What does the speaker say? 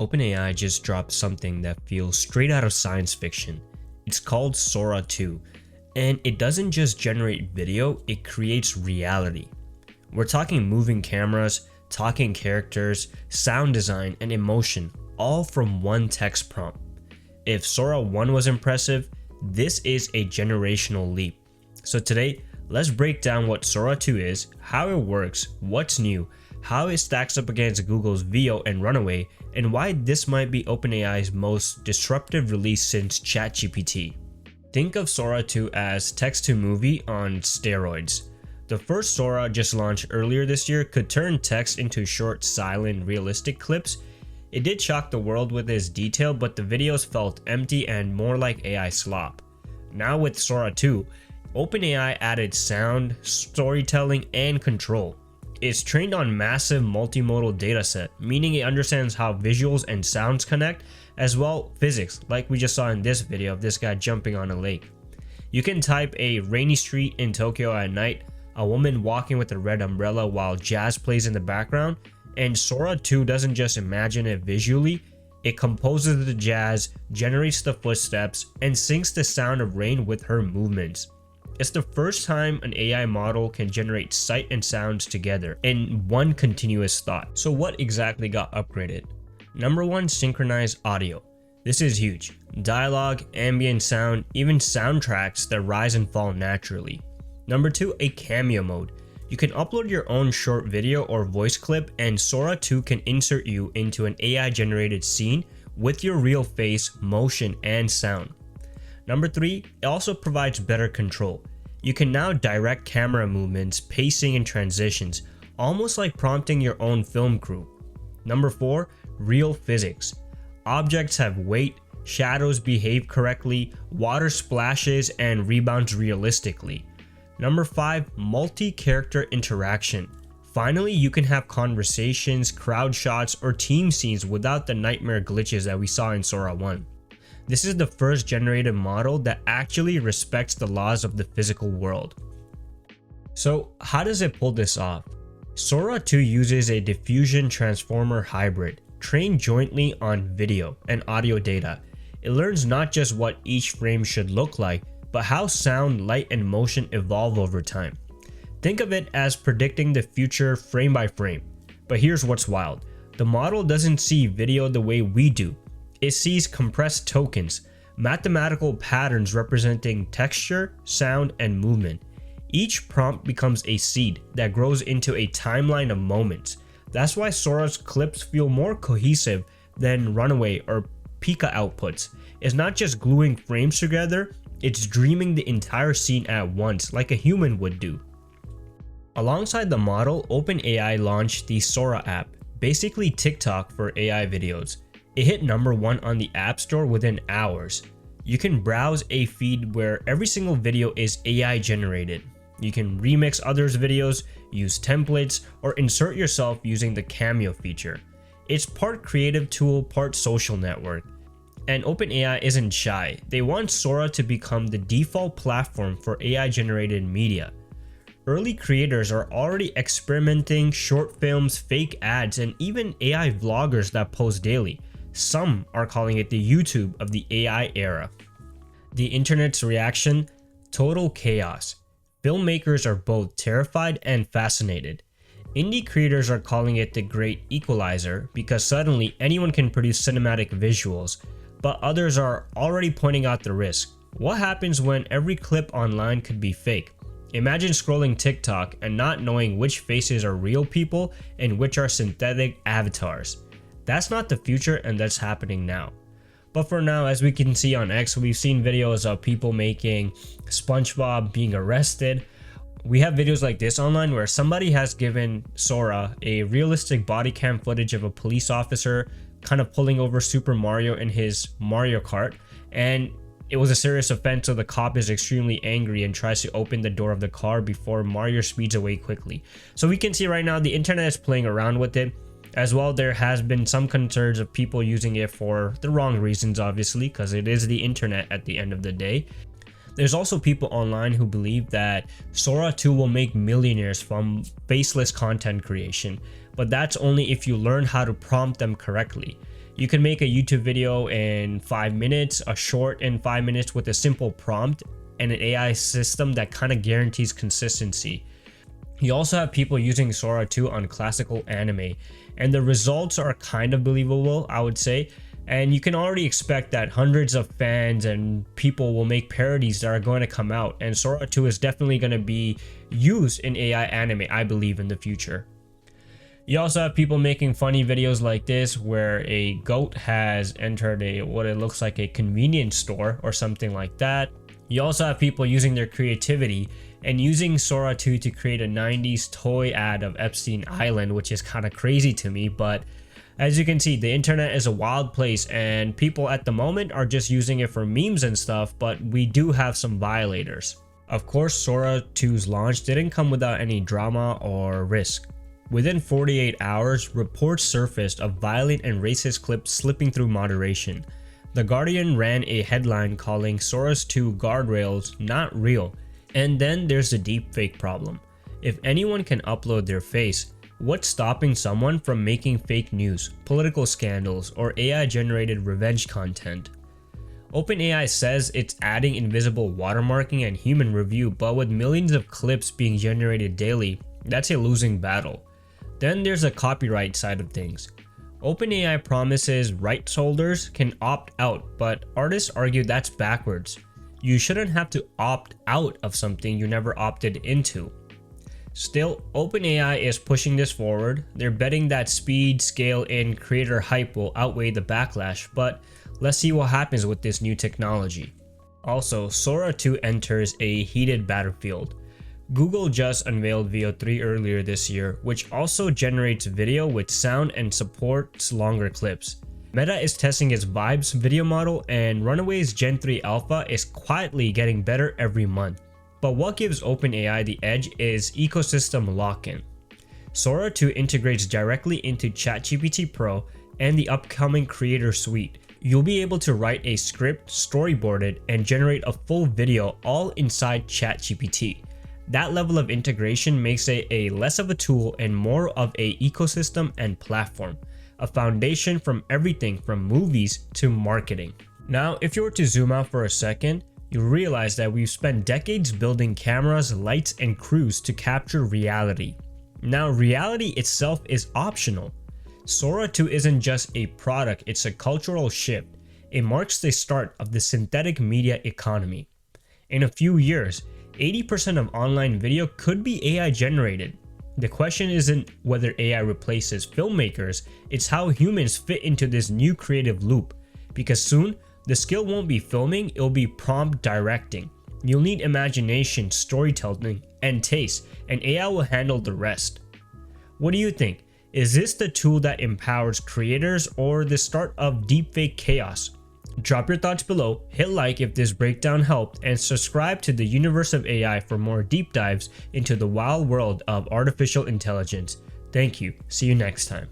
OpenAI just dropped something that feels straight out of science fiction. It's called Sora 2, and it doesn't just generate video, it creates reality. We're talking moving cameras, talking characters, sound design, and emotion, all from one text prompt. If Sora 1 was impressive, this is a generational leap. So today, let's break down what Sora 2 is, how it works, what's new, how it stacks up against Google's Veo and Runaway, and why this might be OpenAI's most disruptive release since ChatGPT. Think of Sora 2 as text-to-movie on steroids. The first Sora, just launched earlier this year, could turn text into short, silent, realistic clips. It did shock the world with its detail, but the videos felt empty and more like AI slop. Now with Sora 2, OpenAI added sound, storytelling, and control. It's trained on massive multimodal dataset, meaning it understands how visuals and sounds connect, as well physics, like we just saw in this video of this guy jumping on a lake. You can type a rainy street in Tokyo at night, a woman walking with a red umbrella while jazz plays in the background, and Sora 2 doesn't just imagine it visually, it composes the jazz, generates the footsteps, and syncs the sound of rain with her movements. It's the first time an AI model can generate sight and sounds together in one continuous thought. So what exactly got upgraded? Number 1, synchronized audio. This is huge. Dialogue, ambient sound, even soundtracks that rise and fall naturally. Number 2, a cameo mode. You can upload your own short video or voice clip, and Sora 2 can insert you into an AI generated scene with your real face, motion, and sound. Number 3, it also provides better control. You can now direct camera movements, pacing, and transitions, almost like prompting your own film crew. Number 4, real physics. Objects have weight, shadows behave correctly, water splashes and rebounds realistically. Number 5, multi-character interaction. Finally, you can have conversations, crowd shots, or team scenes without the nightmare glitches that we saw in Sora 1. This is the first generative model that actually respects the laws of the physical world. So how does it pull this off? Sora 2 uses a diffusion transformer hybrid, trained jointly on video and audio data. It learns not just what each frame should look like, but how sound, light, and motion evolve over time. Think of it as predicting the future frame by frame. But here's what's wild. The model doesn't see video the way we do. It sees compressed tokens, mathematical patterns representing texture, sound, and movement. Each prompt becomes a seed that grows into a timeline of moments. That's why Sora's clips feel more cohesive than Runaway or Pika outputs. It's not just gluing frames together, it's dreaming the entire scene at once like a human would do. Alongside the model, OpenAI launched the Sora app, basically TikTok for AI videos. It hit number 1 on the App Store within hours. You can browse a feed where every single video is AI generated. You can remix others' videos, use templates, or insert yourself using the cameo feature. It's part creative tool, part social network. And OpenAI isn't shy. They want Sora to become the default platform for AI generated media. Early creators are already experimenting, short films, fake ads, and even AI vloggers that post daily. Some are calling it the YouTube of the AI era. The internet's reaction? Total chaos. Filmmakers are both terrified and fascinated. Indie creators are calling it the great equalizer because suddenly anyone can produce cinematic visuals, but others are already pointing out the risk. What happens when every clip online could be fake? Imagine scrolling TikTok and not knowing which faces are real people and which are synthetic avatars. That's not the future, and that's happening now. But for now, as we can see on X, we've seen videos of people making SpongeBob being arrested. We have videos like this online where somebody has given Sora a realistic body cam footage of a police officer kind of pulling over Super Mario in his Mario Kart, and it was a serious offense, so the cop is extremely angry and tries to open the door of the car before Mario speeds away quickly. So we can see right now the internet is playing around with it. As well, there has been some concerns of people using it for the wrong reasons, obviously, because it is the internet at the end of the day. There's also people online who believe that Sora 2 will make millionaires from faceless content creation, but that's only if you learn how to prompt them correctly. You can make a YouTube video in 5 minutes, a short in 5 minutes with a simple prompt and an AI system that kind of guarantees consistency. You also have people using Sora 2 on classical anime, and the results are kind of believable, I would say. And you can already expect that hundreds of fans and people will make parodies that are going to come out, and Sora 2 is definitely going to be used in AI anime, I believe, in the future. You also have people making funny videos like this where a goat has entered what it looks like a convenience store or something like that. You also have people using their creativity and using Sora 2 to create a 90s toy ad of Epstein Island, which is kind of crazy to me, but as you can see, the internet is a wild place and people at the moment are just using it for memes and stuff, but we do have some violators. Of course, Sora 2's launch didn't come without any drama or risk. Within 48 hours, reports surfaced of violent and racist clips slipping through moderation. The Guardian ran a headline calling Sora's 2 guardrails not real. And then there's the deepfake problem. If anyone can upload their face, what's stopping someone from making fake news, political scandals, or AI-generated revenge content? OpenAI says it's adding invisible watermarking and human review, but with millions of clips being generated daily, that's a losing battle. Then there's the copyright side of things. OpenAI promises rights holders can opt out, but artists argue that's backwards. You shouldn't have to opt out of something you never opted into. Still, OpenAI is pushing this forward. They're betting that speed, scale, and creator hype will outweigh the backlash, but let's see what happens with this new technology. Also, Sora 2 enters a heated battlefield. Google just unveiled Veo 3 earlier this year, which also generates video with sound and supports longer clips. Meta is testing its Vibes video model, and Runaway's Gen 3 Alpha is quietly getting better every month. But what gives OpenAI the edge is ecosystem lock-in. Sora 2 integrates directly into ChatGPT Pro and the upcoming Creator Suite. You'll be able to write a script, storyboard it, and generate a full video all inside ChatGPT. That level of integration makes it a less of a tool and more of an ecosystem and platform, a foundation from everything from movies to marketing. Now, if you were to zoom out for a second, you realize that we've spent decades building cameras, lights, and crews to capture reality. Now, reality itself is optional. Sora 2 isn't just a product, it's a cultural shift. It marks the start of the synthetic media economy. In a few years, 80% of online video could be AI generated. The question isn't whether AI replaces filmmakers, it's how humans fit into this new creative loop. Because soon, the skill won't be filming, it'll be prompt directing. You'll need imagination, storytelling, and taste, and AI will handle the rest. What do you think? Is this the tool that empowers creators or the start of deepfake chaos? Drop your thoughts below, hit like if this breakdown helped, and subscribe to the Universe of AI for more deep dives into the wild world of artificial intelligence. Thank you. See you next time.